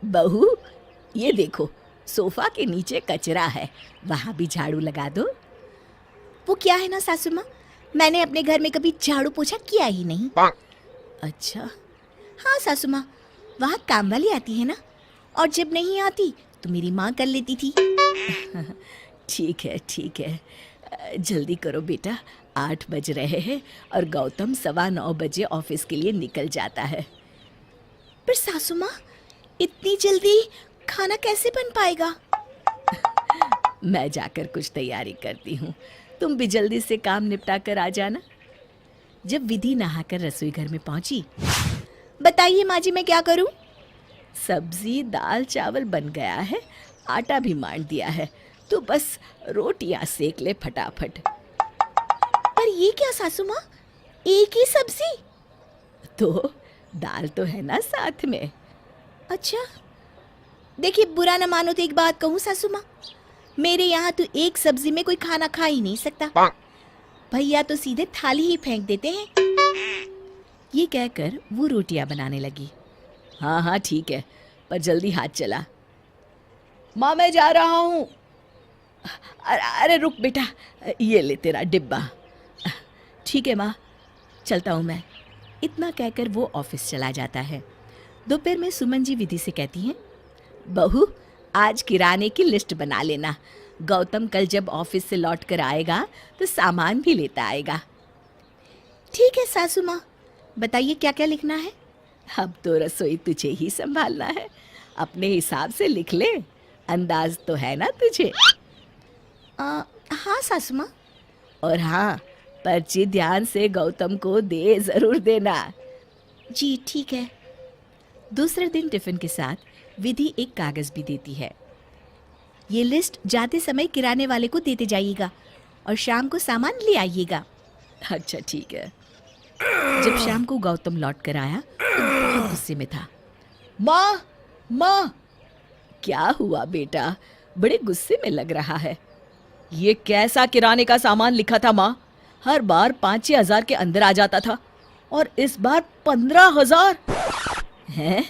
बहू, ये देखो, सोफा के नीचे कचरा है, वहाँ भी झाड़ू लगा दो। वो क्या है ना सासू माँ, मैंने अपने घर में कभी झाड़ू पोछा किया ही नहीं। अच्छा, हाँ सासू माँ, वहाँ काम वाली आती है ना, और जब नहीं आती तो मेरी माँ कर लेती थी। ठीक है ठीक है, जल्दी करो बेटा, 8 बज रहे हैं और गौतम 9:15 बजे ऑफिस के लिए निकल जाता है। पर सासू माँ, इतनी जल्दी खाना कैसे बन पाएगा? मैं जाकर कुछ तैयारी करती हूँ, तुम भी जल्दी से काम निपटा कर आ जाना। जब विधि नहाकर रसोई घर में पहुंची, बताइए माँ जी, मैं क्या करूँ? सब्जी दाल चावल बन गया है, आटा भी मान दिया है, तो बस रोटियां सेक ले फटाफट। पर ये क्या सासू माँ, एक ही सब्जी? तो दाल तो है ना साथ में। अच्छा, देखिए बुरा न मानो तो एक बात कहूँ सासू माँ, मेरे यहाँ तो एक सब्जी में कोई खाना खा ही नहीं सकता। भैया तो सीधे थाली ही फेंक देते हैं। ये कहकर वो रोटियां बनाने लगी। हाँ हाँ ठीक है, पर जल्दी हाथ चला। माँ मैं जा रहा हूँ। अरे रुक बेटा, ये ले तेरा डिब्बा। ठीक है माँ, चलता हूँ मैं। इतना कहकर वो ऑफिस चला जाता है। दोपहर में सुमन जी विधि से कहती हैं, बहू आज किराने की लिस्ट बना लेना, गौतम कल जब ऑफिस से लौट कर आएगा तो सामान भी लेता आएगा। ठीक है सासू माँ, बताइए क्या क्या लिखना है? अब तो रसोई तुझे ही संभालना है, अपने हिसाब से लिख ले, अंदाज तो है ना तुझे? हाँ सासू माँ। और हाँ, पर्ची ध्यान से गौतम को दे जरूर देना। जी ठीक है। दूसरे दिन टिफिन के साथ विधि एक कागज भी देती है। ये लिस्ट जाते समय किराने वाले को देते जाइएगा और शाम को सामान ले आइएगा। अच्छा ठीक है। जब शाम को गौतम लौट कर आया तो बहुत गुस्से में था। माँ माँ, क्या हुआ बेटा, बड़े गुस्से में लग रहा है। ये कैसा किराने का सामान लिखा था माँ? हर बार 5-6 हजार के अंदर आ जाता था और इस बार 15,000 है।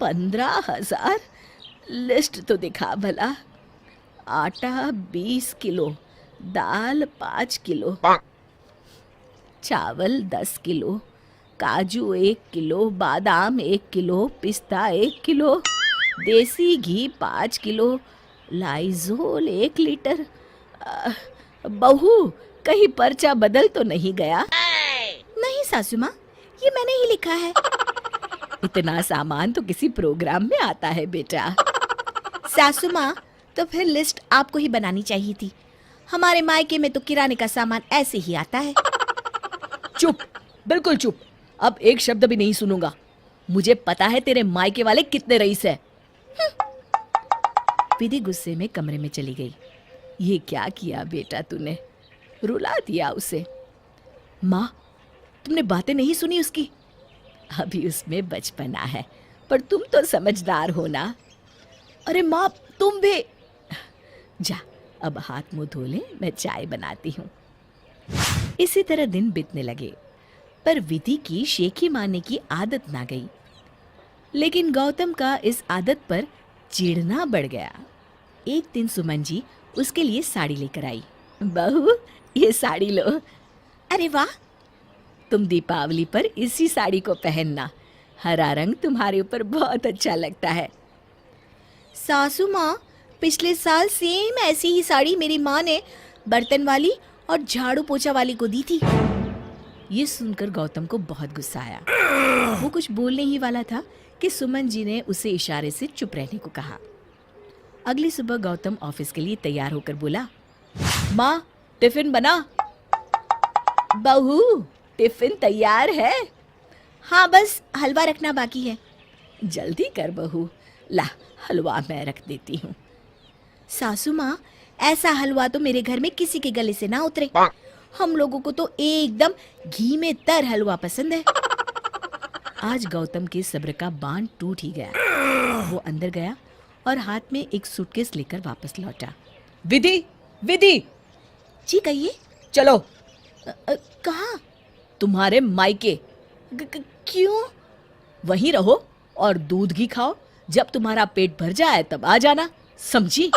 15,000? लिस्ट तो दिखा भला। आटा 20 किलो, दाल 5 किलो, चावल 10 किलो, काजू 1 किलो, बादाम 1 किलो, पिस्ता 1 किलो, देसी घी 5 किलो, लाइजोल 1 लीटर। बहू, कहीं पर्चा बदल तो नहीं गया? नहीं सासू माँ, ये मैंने ही लिखा है। इतना सामान तो किसी प्रोग्राम में आता है बेटा। सासू माँ, तो फिर लिस्ट आपको ही बनानी चाहिए थी। हमारे मायके में तो किराने का सामान ऐसे ही आता है। चुप, बिल्कुल चुप, अब एक शब्द भी नहीं सुनूंगा। मुझे पता है तेरे मायके वाले कितने रईस है। विधि गुस्से में कमरे में चली गई। ये क्या किया बेटा तूने, रुला दिया उसे। माँ, तुमने बातें नहीं सुनी उसकी? अभी उसमें बचपना है, पर तुम तो समझदार हो ना। अरे माँ, तुम भी जा, अब हाथ मुंह धो ले, मैं चाय बनाती हूँ। इसी तरह दिन बीतने लगे, पर विधि की शेखी मारने की आदत ना गई। लेकिन गौतम का इस आदत पर चिढ़ना बढ़ गया। एक दिन सुमन जी उसके लिए साड़ी लेकर आई। बहू, ये साड़ी लो। अरे वाह, तुम दीपावली पर इसी साड़ी को पहनना, हरा रंग तुम्हारे ऊपर बहुत अच्छा लगता है। सासू माँ, पिछले साल सेम ऐसी ही साड़ी मेरी माँ ने बर्तन वाली और झाड़ू पोछा वाली को दी थी। ये सुनकर गौतम को बहुत गुस्सा आया। वो कुछ बोलने ही वाला था कि सुमन जी ने उसे इशारे से चुप रहने को कहा। अगली सुबह गौतम ऑफिस के लिए तैयार होकर बोला, माँ टिफिन बना। बहू, टिफिन तैयार है? हाँ, बस हलवा रखना बाकी है। जल्दी कर बहू, ला हलवा मैं रख देती हूँ। सासू माँ, ऐसा हलवा तो मेरे घर में किसी के गले से ना उतरे। हम लोगों को तो एकदम घी में तर हलवा पसंद है। आज गौतम के सब्र का बांध टूट ही गया। वो अंदर गया और हाथ में एक सूटकेस लेकर वापस लौटा। विधि, विधि! जी कहिए। चलो। कहाँ? तुम्हारे मायके। क्यों? वहीं रहो और दूध घी खाओ, जब तुम्हारा पेट भर जाए तब आ जाना, समझी?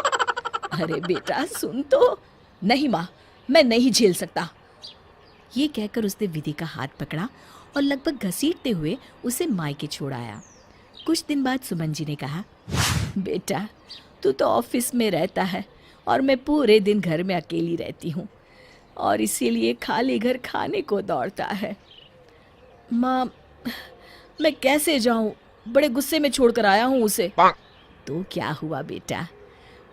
अरे बेटा सुन तो। नहीं माँ, मैं नहीं झेल सकता। ये कहकर उसने विधि का हाथ पकड़ा और लगभग घसीटते हुए उसे मायके छोड़ आया। कुछ दिन बाद सुमन जी ने कहा, बेटा तू तो ऑफिस में रहता है और मैं पूरे दिन घर में अकेली रहती हूँ और इसीलिए खाली घर खाने को दौड़ता है। माँ, मैं कैसे जाऊँ? बड़े गुस्से में छोड़कर आया हूँ उसे। तो क्या हुआ बेटा,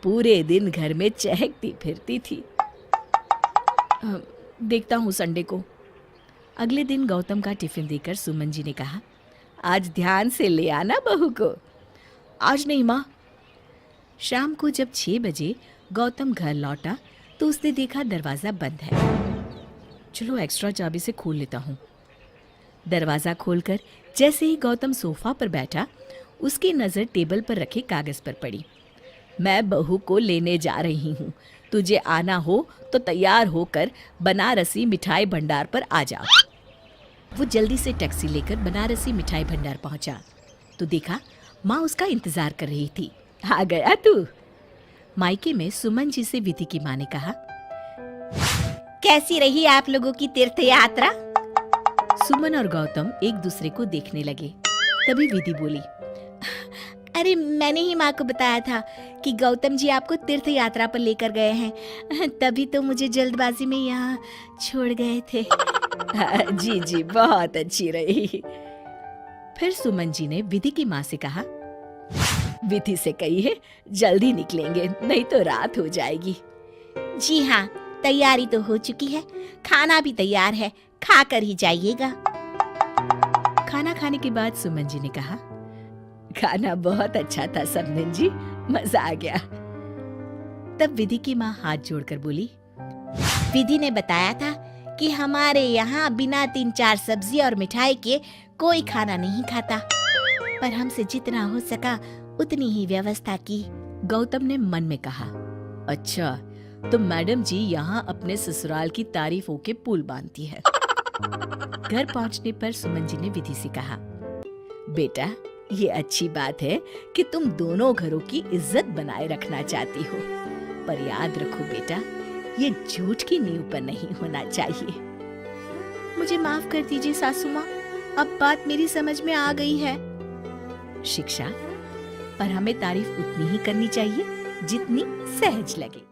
पूरे दिन घर में चहकती फिरती थी। देखता हूँ संडे को। अगले दिन गौतम का टिफिन देकर सुमन जी ने कहा, आज ध्यान से ले आना बहू को। आज नहीं माँ। शाम को जब 6 बजे गौतम घर लौटा तो उसने देखा दरवाज़ा बंद है। चलो एक्स्ट्रा चाबी से खोल लेता हूँ। दरवाज़ा खोलकर जैसे ही गौतम सोफा पर बैठा, उसकी नज़र टेबल पर रखे कागज़ पर पड़ी। मैं बहू को लेने जा रही हूँ, तुझे आना हो तो तैयार होकर बनारसी मिठाई भंडार पर आ जाओ। वो जल्दी से टैक्सी लेकर बनारसी मिठाई भंडार पहुंचा तो देखा माँ उसका इंतजार कर रही थी। आ गया तू? मायके में सुमन जी से विधि की माँ ने कहा, कैसी रही आप लोगों की तीर्थ यात्रा? सुमन और गौतम एक दूसरे को देखने लगे। तभी विधि बोली, अरे मैंने ही माँ को बताया था कि गौतम जी आपको तीर्थ यात्रा पर लेकर गए हैं, तभी तो मुझे जल्दबाजी में यहाँ छोड़ गए थे। जी जी, बहुत अच्छी रही। फिर सुमन जी ने विधि की माँ से कहा, विधि से कहिए जल्दी निकलेंगे, नहीं तो रात हो जाएगी। जी हाँ, तैयारी तो हो चुकी है, खाना भी तैयार है, खा कर ही जाइएगा। खाना खाने के बाद सुमन जी ने कहा, खाना बहुत अच्छा था सबनन जी, मजा आ गया। तब विधि की माँ हाथ जोड़कर बोली, विधि ने बताया था कि हमारे यहाँ बिना 3-4 सब्जी और मिठाई के कोई खाना नहीं खाता, पर हमसे जितना हो सका उतनी ही व्यवस्था की। गौतम ने मन में कहा, अच्छा तो मैडम जी यहाँ अपने ससुराल की तारीफों के पुल बांधती है। घर पहुँचने पर सुमन जी ने विधि से कहा, बेटा ये अच्छी बात है कि तुम दोनों घरों की इज्जत बनाए रखना चाहती हो, पर याद रखो बेटा, ये झूठ की नींव पर नहीं होना चाहिए। मुझे माफ कर दीजिए सासू माँ, अब बात मेरी समझ में आ गई है। शिक्षा, पर हमें तारीफ उतनी ही करनी चाहिए जितनी सहज लगे।